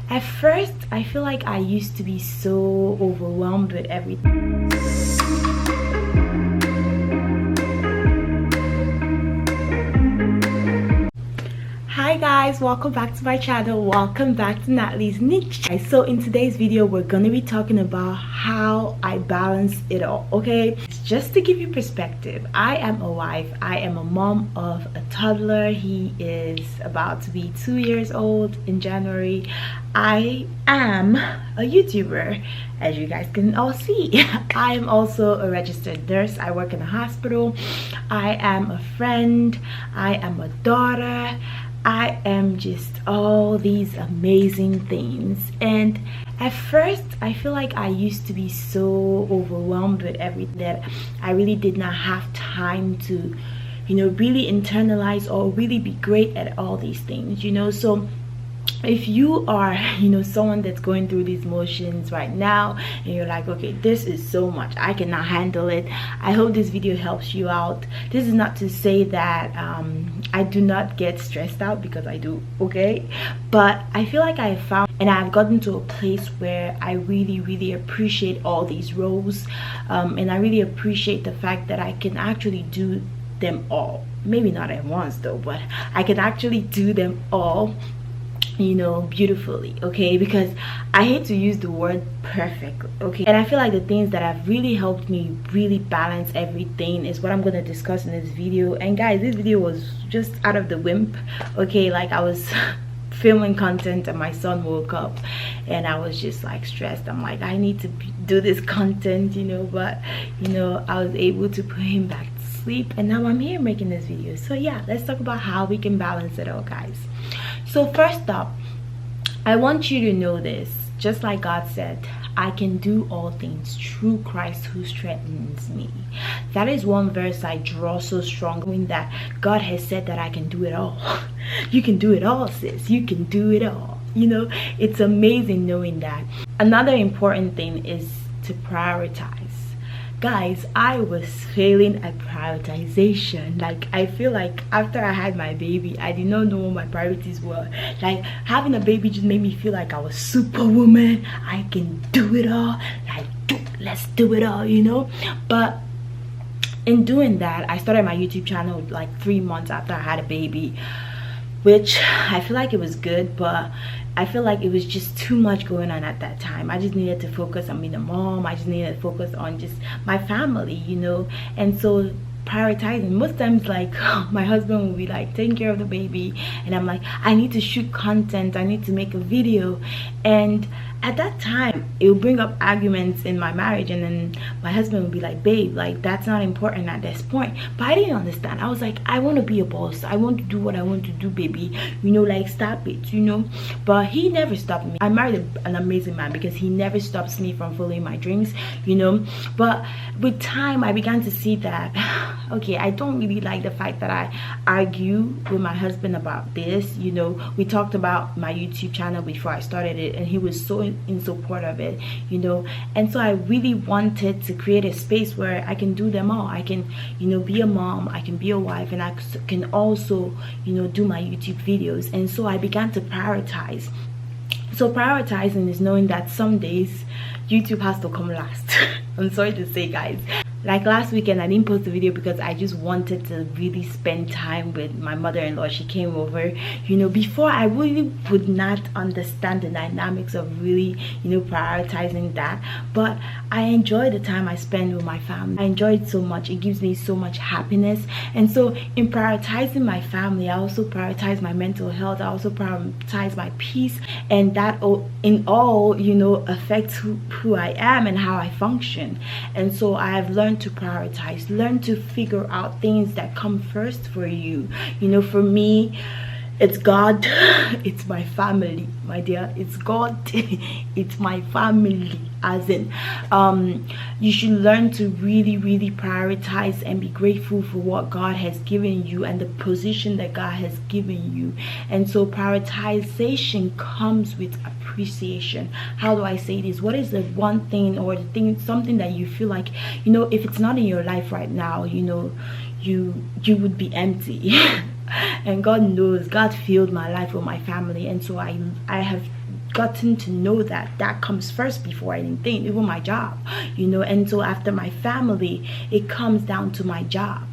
At first, I feel like I used to be so overwhelmed with everything. Hi guys, welcome back to my channel. Welcome back to Nclex. So in today's video, we're gonna be talking about how I balance it all. Okay, just to give you perspective, I am a wife, I am a mom of a toddler. He is about to be 2 years old in January. I am a YouTuber, as you guys can all see. I am also a registered nurse. I work in a hospital. I am a friend. I am a daughter. I am just all these amazing things. And at first, I feel like I used to be so overwhelmed with everything that I really did not have time to, really internalize or really be great at all these things, So if you are someone that's going through these motions right now and you're like, okay, this is so much, I cannot handle it, I hope this video helps you out. This is not to say that I do not get stressed out, because I do, okay? But I feel like I have found and I've gotten to a place where I really appreciate all these roles, and I really appreciate the fact that I can actually do them all. Maybe not at once though, but I can actually do them all beautifully, okay? Because I hate to use the word perfect, okay? And I feel like the things that have really helped me really balance everything is what I'm going to discuss in this video. And guys, this video was just out of the wimp, okay? Like, I was filming content and my son woke up and I was just like stressed. I'm like, I need to do this content, but I was able to put him back to sleep, and now I'm here making this video. So yeah, let's talk about how we can balance it all, guys. So first up, I want you to know this, just like God said, I can do all things through Christ who strengthens me. That is one verse I draw so strong, knowing that God has said that I can do it all. You can do it all, sis. You can do it all. It's amazing knowing that. Another important thing is to prioritize. Guys, I was failing at prioritization. Like, I feel like after I had my baby, I did not know what my priorities were. Like, having a baby just made me feel like I was superwoman. I can do it all. Like, let's do it all, But in doing that, I started my YouTube channel like 3 months after I had a baby, which I feel like it was good, but I feel like it was just too much going on at that time. I just needed to focus on being a mom. I just needed to focus on just my family, And so prioritizing, most times, like, my husband will be like taking care of the baby and I'm like, I need to shoot content, I need to make a video. And at that time, it will bring up arguments in my marriage, and then my husband would be like, babe, like, that's not important at this point. But I didn't understand. I was like, I want to be a boss, I want to do what I want to do, baby, like, stop it, But he never stopped me. I married an amazing man, because he never stops me from following my dreams, But with time, I began to see that okay, I don't really like the fact that I argue with my husband about this. We talked about my YouTube channel before I started it, and he was so in support of it, And so I really wanted to create a space where I can do them all. I can, be a mom, I can be a wife, and I can also, do my YouTube videos. And so I began to prioritize. So prioritizing is knowing that some days YouTube has to come last. I'm sorry to say, guys. Like last weekend, I didn't post a video because I just wanted to really spend time with my mother-in-law. She came over. Before, I really would not understand the dynamics of really, prioritizing that. But I enjoy the time I spend with my family. I enjoy it so much. It gives me so much happiness. And so in prioritizing my family, I also prioritize my mental health. I also prioritize my peace. And that in all, affects who I am and how I function. And so I have learned to prioritize, learn to figure out things that come first for you. For me, it's God, it's my family, my dear. It's God, it's my family. As in, you should learn to really prioritize and be grateful for what God has given you and the position that God has given you. And so prioritization comes with appreciation. How do I say this? What is the one thing or the thing, something that you feel like, if it's not in your life right now, you would be empty. And God knows, God filled my life with my family. And so I have gotten to know that that comes first before anything, even my job, you know. And so after my family, it comes down to my job.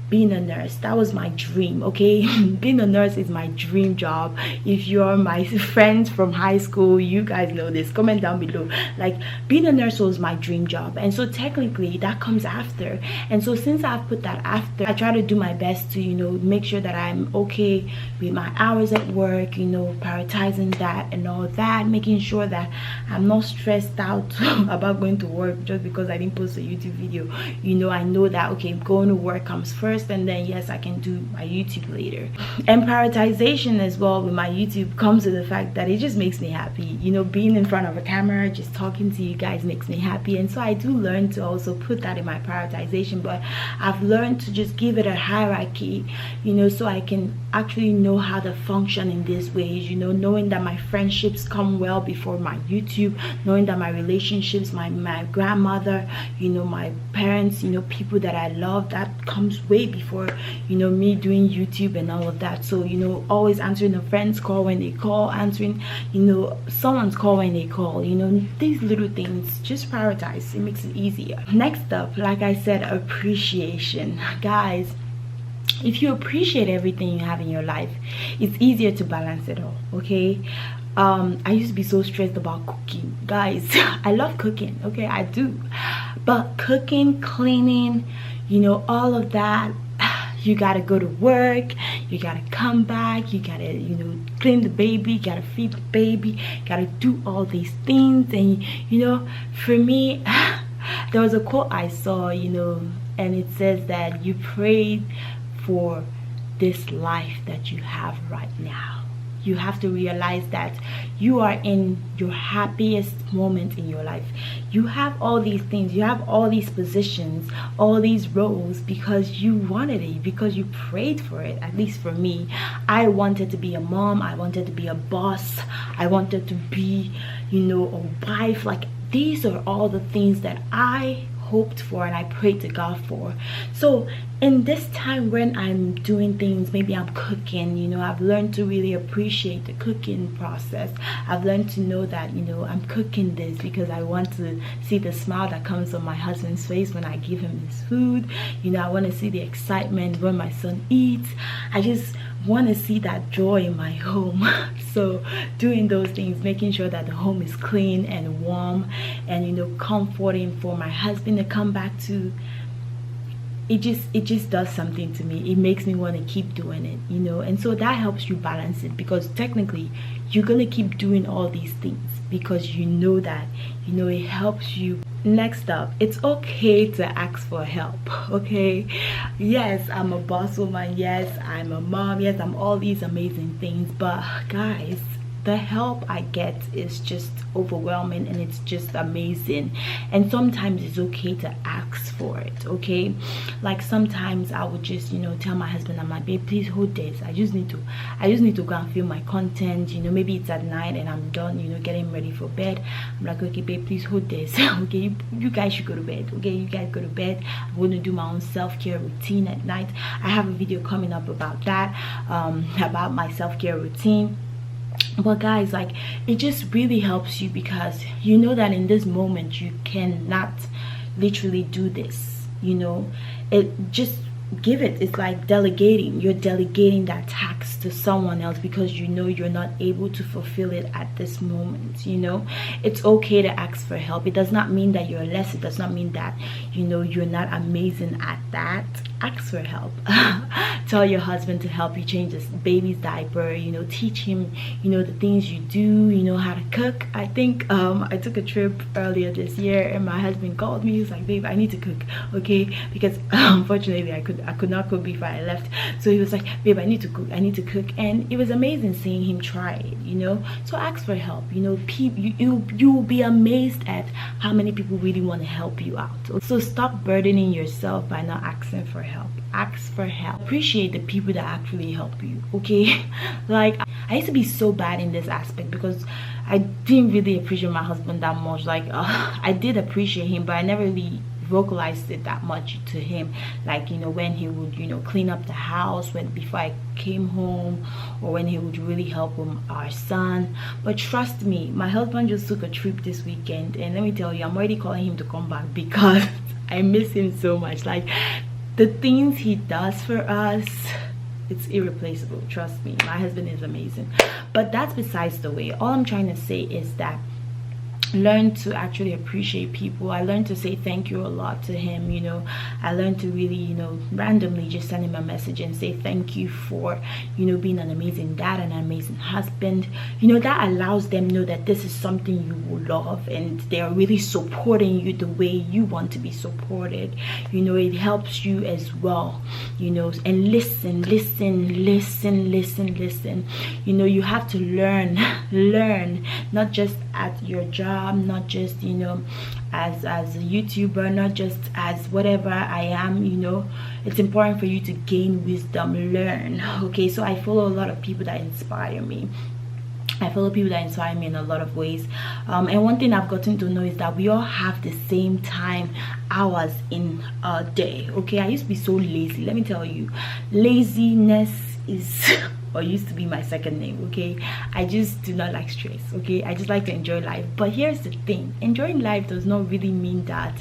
Being a nurse, that was my dream, okay? Being a nurse is my dream job. If you're my friends from high school, you guys know this. Comment down below. Like, being a nurse was my dream job, and so technically that comes after. And so since I've put that after, I try to do my best to, you know, make sure that I'm okay with my hours at work, you know, prioritizing that and all that, making sure that I'm not stressed out about going to work just because I didn't post a YouTube video. You know, I know that, okay, going to work comes first, and then yes, I can do my YouTube later. And prioritization as well with my YouTube comes to the fact that it just makes me happy. You know, being in front of a camera, just talking to you guys makes me happy. And so I do learn to also put that in my prioritization, but I've learned to just give it a hierarchy, you know, so I can actually know how to function in these ways, you know, knowing that my friendships come well before my YouTube, knowing that my relationships, my grandmother, you know, my parents, you know, people that I love, that comes way before, you know, me doing YouTube and all of that. So, you know, always answering a friend's call when they call, answering, you know, someone's call when they call, you know, these little things, just prioritize. It makes it easier. Next up, like I said, appreciation. Guys, if you appreciate everything you have in your life, it's easier to balance it all, okay? I used to be so stressed about cooking. Guys, I love cooking, okay? I do. But cooking, cleaning, you know, all of that, you gotta go to work, you gotta come back, you gotta, you know, clean the baby, you gotta feed the baby, you gotta do all these things. And you know, for me, there was a quote I saw, you know, and it says that you prayed for this life that you have right now. You have to realize that you are in your happiest moment in your life. You have all these things, you have all these positions, all these roles because you wanted it, because you prayed for it. At least for me, I wanted to be a mom, I wanted to be a boss, I wanted to be, you know, a wife. Like, these are all the things that I hoped for and I prayed to God for. So in this time when I'm doing things, maybe I'm cooking, you know, I've learned to really appreciate the cooking process. I've learned to know that, you know, I'm cooking this because I want to see the smile that comes on my husband's face when I give him his food. You know, I want to see the excitement when my son eats. I just want to see that joy in my home. So doing those things, making sure that the home is clean and warm and, you know, comforting for my husband to come back to, it just does something to me. It makes me want to keep doing it, you know. And so that helps you balance it, because technically you're gonna keep doing all these things because you know that, you know, it helps you. Next up, it's okay to ask for help, okay? Yes, I'm a boss woman, yes, I'm a mom, yes, I'm all these amazing things, but guys, the help I get is just overwhelming and it's just amazing. And sometimes it's okay to ask for it, okay? Like sometimes I would just, you know, tell my husband, I'm like, babe, please hold this. I just need to go and film my content. You know, maybe it's at night and I'm done, you know, getting ready for bed. I'm like, okay, babe, please hold this. Okay, you guys should go to bed. Okay, you guys go to bed. I'm going to do my own self-care routine at night. I have a video coming up about that, about my self-care routine. But guys, like, it just really helps you because you know that in this moment you cannot literally do this, you know. It just give it. It's like delegating. You're delegating that task to someone else because you know you're not able to fulfill it at this moment, you know. It's okay to ask for help. It does not mean that you're less. It does not mean that, you know, you're not amazing at that. Ask for help. Tell your husband to help you change this baby's diaper, you know, teach him, you know, the things you do, you know, how to cook. I think I took a trip earlier this year and my husband called me. He was like, babe, I need to cook, okay? Because unfortunately I could not cook before I left. So he was like, babe, I need to cook. And it was amazing seeing him try it, you know. So ask for help, you know. You will be amazed at how many people really want to help you out. So stop burdening yourself by not asking for help. Ask for help. Appreciate the people that actually help you, okay? Like, I used to be so bad in this aspect because I didn't really appreciate my husband that much. Like, I did appreciate him, but I never really vocalized it that much to him, like, you know, when he would, you know, clean up the house when before I came home, or when he would really help with our son. But trust me, my husband just took a trip this weekend, and let me tell you, I'm already calling him to come back because I miss him so much. Like, the things he does for us, it's irreplaceable. Trust me, my husband is amazing. But that's besides the way. All I'm trying to say is that learn to actually appreciate people. I learned to say thank you a lot to him. You know, I learned to really, you know, randomly just send him a message and say thank you for, you know, being an amazing dad and an amazing husband. You know, that allows them know that this is something you will love, and they are really supporting you the way you want to be supported. You know, it helps you as well, you know. And listen. You know, you have to learn, not just at your job, not just, you know, as a YouTuber, not just as whatever I am. You know, it's important for you to gain wisdom, learn. Okay, so I follow a lot of people that inspire me. I follow people that inspire me in a lot of ways. And one thing I've gotten to know is that we all have the same time hours in a day. Okay, I used to be so lazy. Let me tell you, laziness is or used to be my second name. Okay, I just do not like stress. Okay, I just like to enjoy life. But here's the thing, enjoying life does not really mean that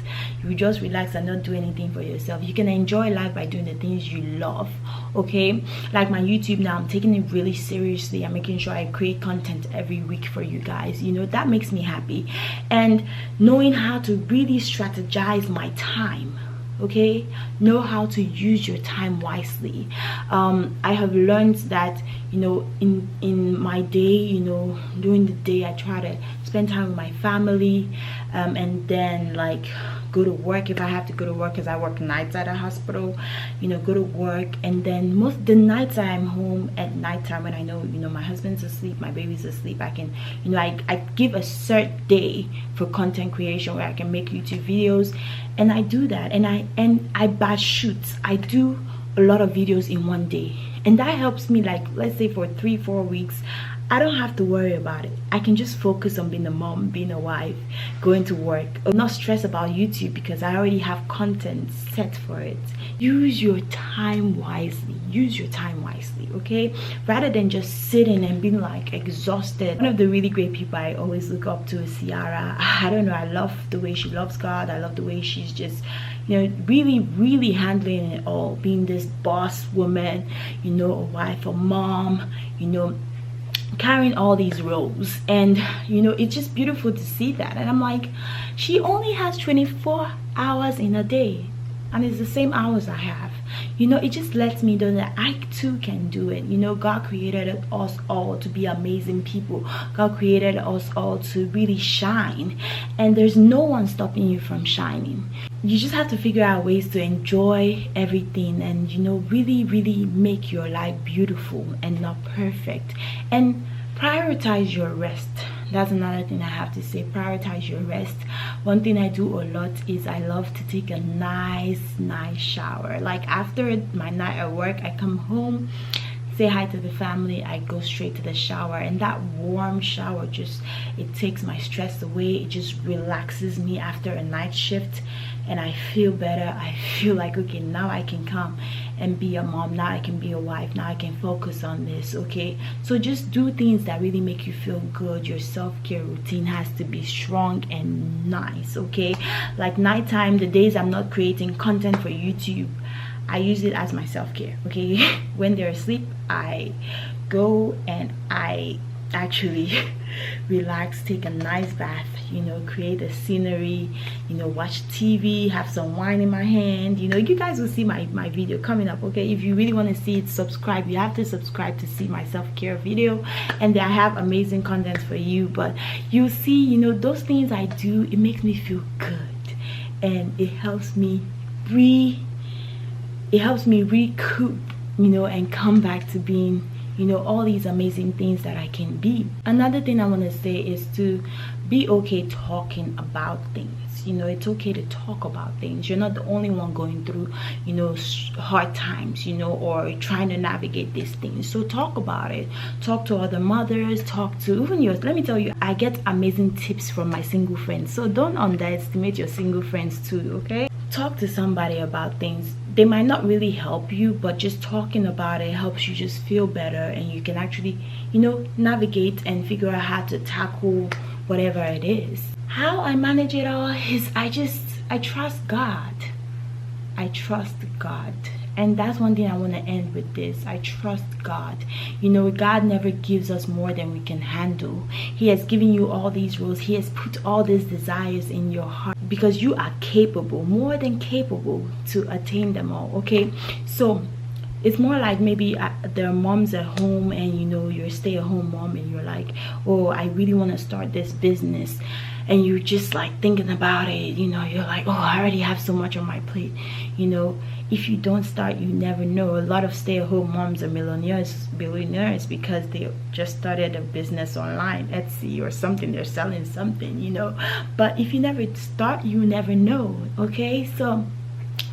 you just relax and not do anything for yourself. You can enjoy life by doing the things you love. Okay, like my YouTube now, I'm taking it really seriously. I'm making sure I create content every week for you guys. You know, that makes me happy. And knowing how to really strategize my time, okay, know how to use your time wisely. I have learned that, you know, in my day, you know, during the day I try to spend time with my family, and then like go to work if I have to go to work, because I work nights at a hospital. You know, go to work, and then most the nights I'm home at nighttime, when I know, you know, my husband's asleep, my baby's asleep, I can, you know, I give a certain day for content creation where I can make YouTube videos, and I do that. And I batch shoots. I do a lot of videos in one day, and that helps me, like, let's say for 3-4 weeks, I don't have to worry about it. I can just focus on being a mom, being a wife, going to work. I'm not stressed about YouTube because I already have content set for it. Use your time wisely. Use your time wisely, okay? Rather than just sitting and being like exhausted. One of the really great people I always look up to is Ciara. I don't know, I love the way she loves God. I love the way she's just, you know, really handling it all. Being this boss woman, you know, a wife, a mom, you know, carrying all these roles. And you know, it's just beautiful to see that. And I'm like, she only has 24 hours in a day, and it's the same hours I have. You know, it just lets me know that I too can do it. You know, God created us all to be amazing people. God created us all to really shine, and there's no one stopping you from shining. You just have to figure out ways to enjoy everything, and you know, really make your life beautiful and not perfect. And prioritize your rest. That's another thing I have to say. Prioritize your rest. One thing I do a lot is I love to take a nice shower. Like after my night at work, I come home, say hi to the family, I go straight to the shower, and that warm shower just, it takes my stress away. It just relaxes me after a night shift, and I feel better. I feel like, okay, now I can come and be a mom, now I can be a wife, now I can focus on this. Okay, so just do things that really make you feel good. Your self-care routine has to be strong and nice. Okay, like nighttime, the days I'm not creating content for YouTube, I use it as my self-care. Okay, when they're asleep, I go and I actually relax, take a nice bath, you know, create a scenery, you know, watch TV, have some wine in my hand. You know, you guys will see my video coming up. Okay, if you really want to see it, subscribe. You have to subscribe to see my self-care video, and I have amazing content for you. But you'll see, you know, those things I do, it makes me feel good, and it helps me recoup, you know, and come back to being, you know, all these amazing things that I can be. Another thing I want to say is to be okay talking about things. You know, it's okay to talk about things. You're not the only one going through, you know, hard times, you know, or trying to navigate these things. So talk about it. Talk to other mothers, talk to even yours. Let me tell you, I get amazing tips from my single friends. So don't underestimate your single friends too, okay? talk to somebody about things. They might not really help you, but just talking about it helps you just feel better, and you can actually, you know, navigate and figure out how to tackle whatever it is. How I manage it all is I trust God. I trust God. And that's one thing I want to end with this. I trust God. You know, God never gives us more than we can handle. He has given you all these roles. He has put all these desires in your heart because you are capable, more than capable, to attain them all. Okay, so it's more like maybe there are moms at home, and you know, you're a stay-at-home mom, and you're like, oh, I really want to start this business, and you're just like thinking about it. You know, you're like, oh, I already have so much on my plate. You know, if you don't start, you never know. A lot of stay-at-home moms are billionaires because they just started a business online, Etsy or something. They're selling something, you know. But if you never start, you never know. Okay, so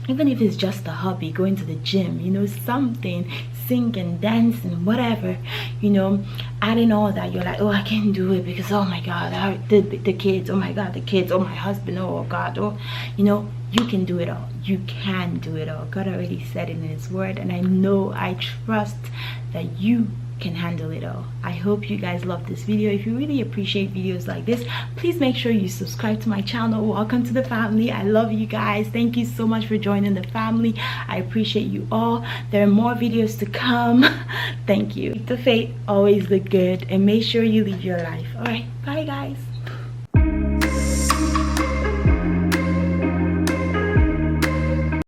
even if it's just a hobby, going to the gym, you know, something, singing, dancing, whatever, you know, adding all that, you're like, oh, I can't do it because, oh my God, the kids, oh my God, the kids, oh my husband, oh God, oh, you know, you can do it all. You can do it all. God already said it in his word, and I know, I trust that you can handle it all. I hope you guys love this video. If you really appreciate videos like this, please make sure you subscribe to my channel. Welcome to the family. I love you guys. Thank you so much for joining the family. I appreciate you all. There are more videos to come. Thank you. Keep the faith, always look good, and make sure you live your life. All right, bye guys.